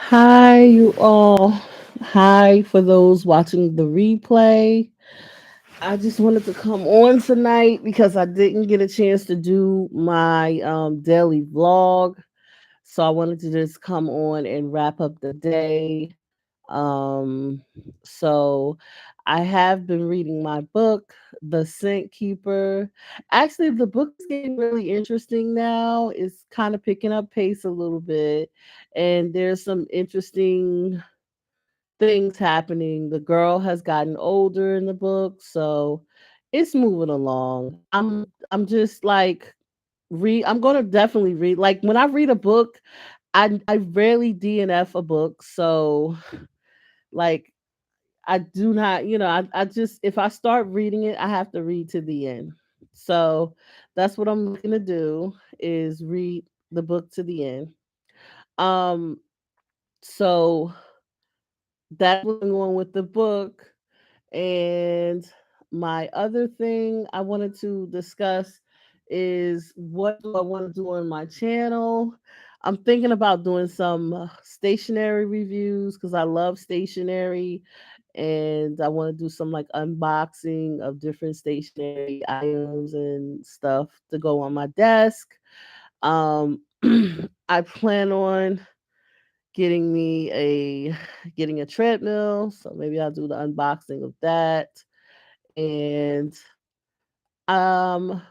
Hi, you all. Hi, for those watching the replay. I just wanted to come on tonight because I didn't get a chance to do my daily vlog. So I wanted to just come on and wrap up the day. Um, so I have been reading my book, The Scent Keeper. Actually, the book is getting really interesting now. It's kind of picking up pace a little bit, and there's some interesting things happening. The girl has gotten older in the book, so it's moving along. I'm just like read I'm going to definitely read. Like when I read a book, I rarely DNF a book. So like I do not, I just if I start reading it, I have to read to the end. So that's what I'm looking to do is read the book to the end. Um so that's what's going on with the book. And my other thing I wanted to discuss is what do I want to do on my channel? I'm thinking about doing some stationery reviews because I love stationery, and I want to do some like unboxing of different stationery items and stuff to go on my desk. Um, I plan on getting a treadmill, so maybe I'll do the unboxing of that. And um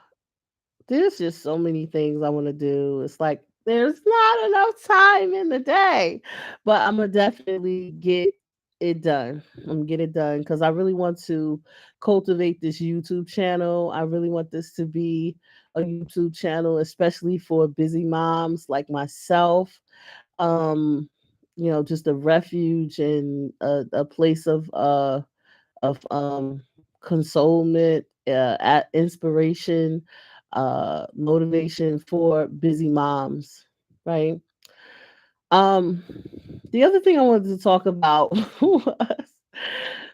there's just so many things I want to do. It's like there's not enough time in the day, but I'm gonna definitely get it done. I'm gonna get it done because I really want to cultivate this YouTube channel. I really want this to be a YouTube channel, especially for busy moms like myself. Um, just a refuge and a place of consolement, at inspiration, motivation for busy moms, right? Um, the other thing I wanted to talk about was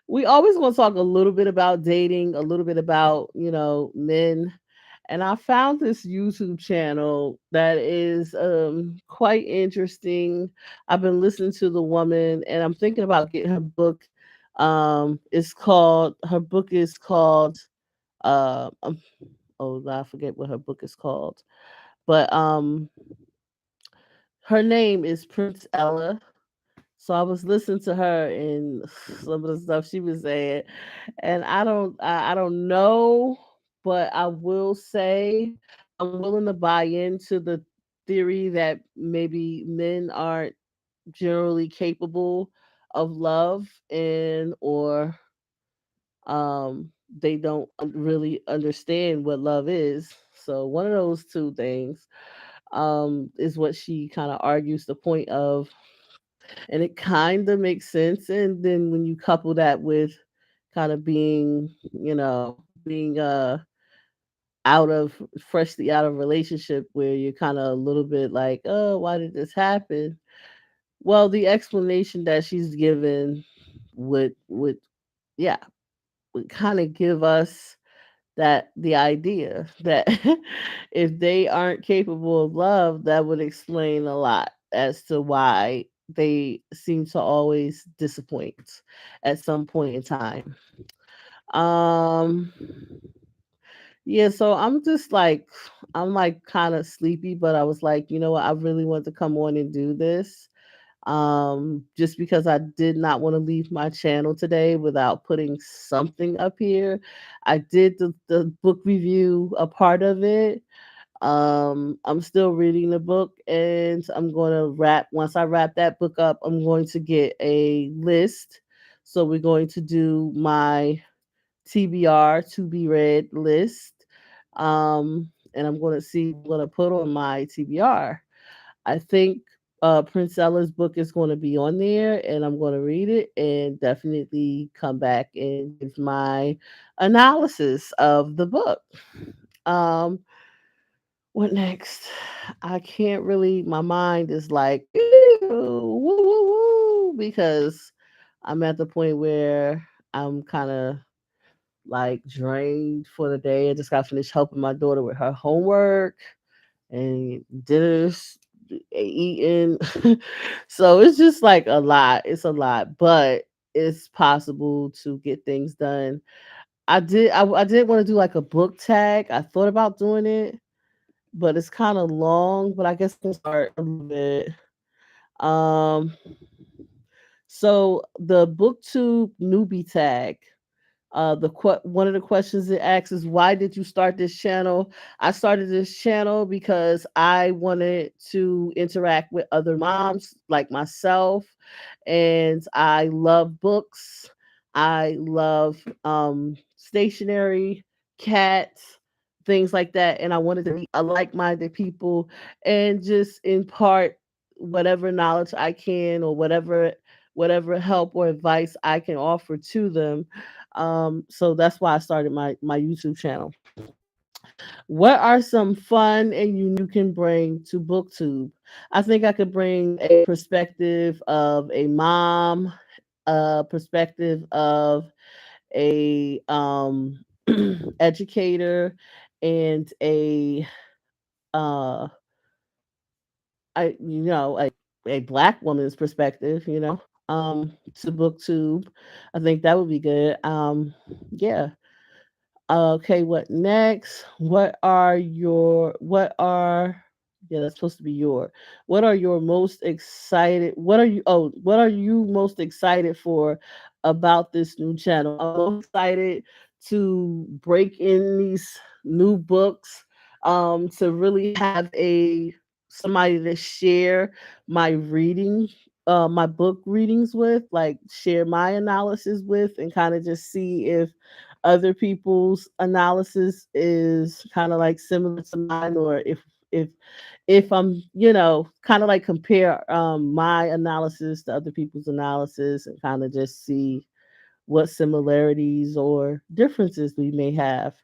we always want to talk a little bit about dating, a little bit about, men. And I found this YouTube channel that is quite interesting. I've been listening to the woman and I'm thinking about getting her book. Her book is called, um, oh, I forget what her book is called, but her name is Prince Ella. So I was listening to her and some of the stuff she was saying, and I don't know, but I will say I'm willing to buy into the theory that maybe men aren't generally capable of love, and or they don't really understand what love is. So one of those two things is what she kind of argues the point of, and it kind of makes sense. And then when you couple that with kind of being out of freshly out of relationship where you're kind of a little bit like, oh, why did this happen? Well, the explanation that she's given would yeah, would kind of give us that the idea that if they aren't capable of love, that would explain a lot as to why they seem to always disappoint at some point in time. Um yeah, so I'm like kind of sleepy, but I was like, you know what, I really want to come on and do this. Just because I did not want to leave my channel today without putting something up here. I did the book review, a part of it. I'm still reading the book, and I'm going to once I wrap that book up, I'm going to get a list. So we're going to do my TBR, to be read list. And I'm going to see what I'm going to put on my TBR. I think Prince Ella's book is going to be on there, and I'm going to read it and definitely come back and give my analysis of the book. Um, what next? I can't really. My mind is like, "Ew, woo, woo, woo," because I'm at the point where I'm kind of like drained for the day. I just got finished helping my daughter with her homework and dinners. eating. So it's just like a lot. It's a lot, but it's possible to get things done. I did want to do like a book tag. I thought about doing it, but it's kind of long, but I guess I can start a little bit. Um so the booktube newbie tag. One of the questions it asks is, why did you start this channel? I started this channel because I wanted to interact with other moms like myself, and I love books. I love stationery, cats, things like that, and I wanted to meet a like-minded people and just impart whatever knowledge I can, or whatever help or advice I can offer to them. So that's why I started my YouTube channel. What are some fun and unique can bring to BookTube? I think I could bring a perspective of a mom, a perspective of a educator, and uh a black woman's perspective, to BookTube. I think that would be good. Yeah. Okay, what next? Yeah, that's supposed to be what are your most excited what are you most excited for about this new channel? I'm most excited to break in these new books, to really have a somebody to share my reading, my book readings with, like share my analysis with, and kind of just see if other people's analysis is kind of like similar to mine, or if if I'm, kind of like compare my analysis to other people's analysis, and kind of just see what similarities or differences we may have.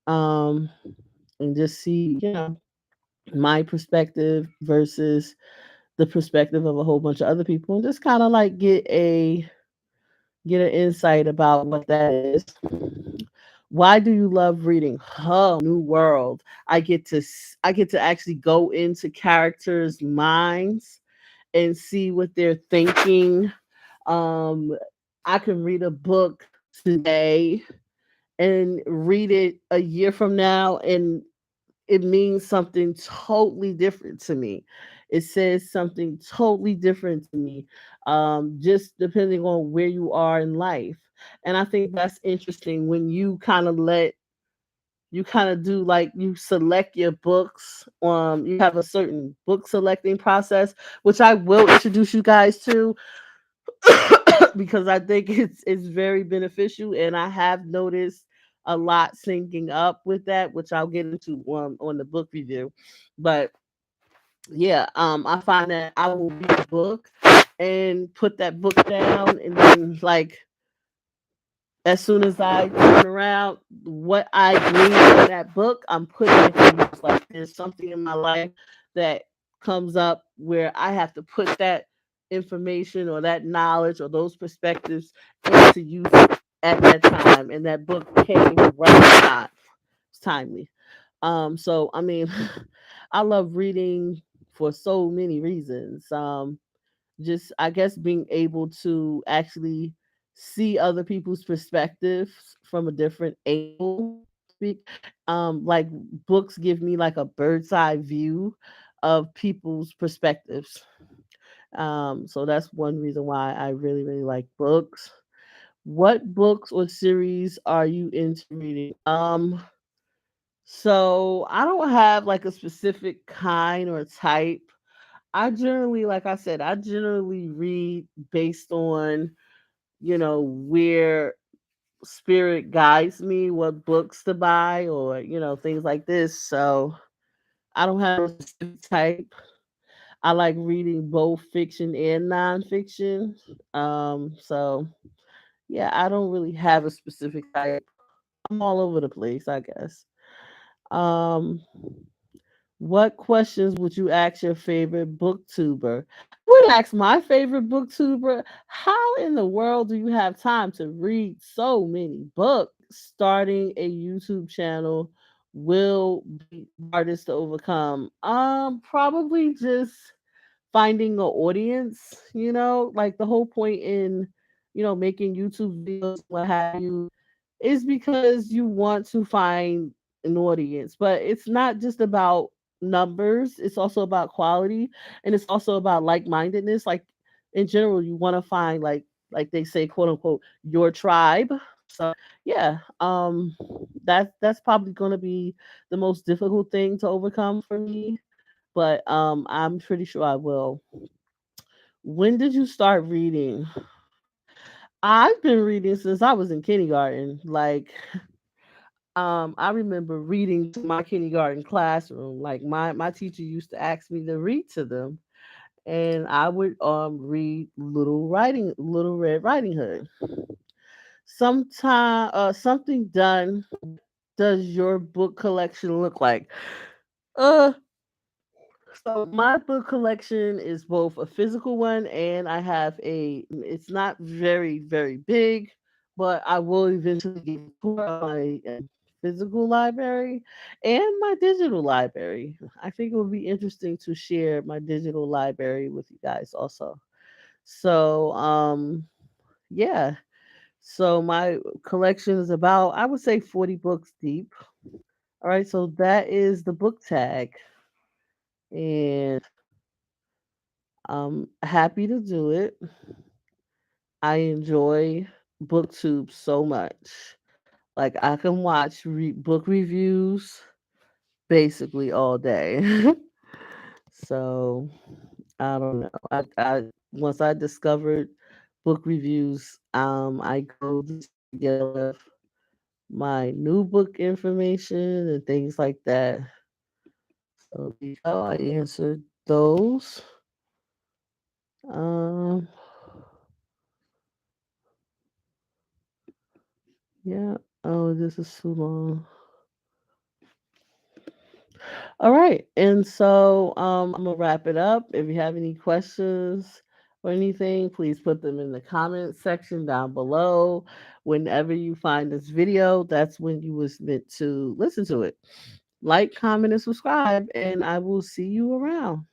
Um and just see, my perspective versus the perspective of a whole bunch of other people, and just kind of like get an insight about what that is. Why do you love reading? Oh, new world. I get to actually go into characters' minds and see what they're thinking. Um, I can read a book today and read it a year from now, and it means something totally different to me. It says something totally different to me, just depending on where you are in life. And I think that's interesting when you kind of do like you select your books. You have a certain book selecting process, which I will introduce you guys to because I think it's very beneficial, and I have noticed a lot syncing up with that, which I'll get into on the book review. But yeah, I find that I will read a book and put that book down, and then like as soon as I turn around, what I gleaned from that book, I'm putting it to use. Like there's something in my life that comes up where I have to put that information or that knowledge or those perspectives into use at that time. And that book came right on time. It's timely. So I mean, I love reading for so many reasons. Just I guess being able to actually see other people's perspectives from a different angle. Speak, like books give me like a bird's eye view of people's perspectives. So that's one reason why I really really like books. What books or series are you into reading? So I don't have like a specific kind or type. I generally, like I said, I generally read based on, where spirit guides me, what books to buy, or, things like this. So I don't have a specific type. I like reading both fiction and nonfiction. So yeah, I don't really have a specific type. I'm all over the place, I guess. Um, What questions would you ask your favorite booktuber? I would ask my favorite booktuber, how in the world do you have time to read so many books? Starting a YouTube channel will be hardest to overcome? Probably just finding an audience, like the whole point in, making YouTube videos, what have you, is because you want to find an audience. But it's not just about numbers, it's also about quality, and it's also about like-mindedness. Like in general, you want to find like they say, quote unquote, your tribe. So yeah, that's probably gonna be the most difficult thing to overcome for me. But I'm pretty sure I will. When did you start reading? I've been reading since I was in kindergarten. Like, I remember reading to my kindergarten classroom. Like my teacher used to ask me to read to them, and I would read Little Red Riding Hood. Sometime something done. Does your book collection look like? Uh So my book collection is both a physical one, and I have it's not very, very big, but I will eventually give a tour of my physical library and my digital library. I think it would be interesting to share my digital library with you guys also. So, yeah. So my collection is about, I would say, 40 books deep. All right, so that is the book tag. And I'm happy to do it. I enjoy BookTube so much. Like I can watch book reviews basically all day. So I don't know. I once I discovered book reviews, I go together with my new book information and things like that. So there you go. I answered those. Um, yeah. Oh, this is too long. All right. And so I'm going to wrap it up. If you have any questions or anything, please put them in the comment section down below. Whenever you find this video, that's when you was meant to listen to it. Like, comment, and subscribe, and I will see you around.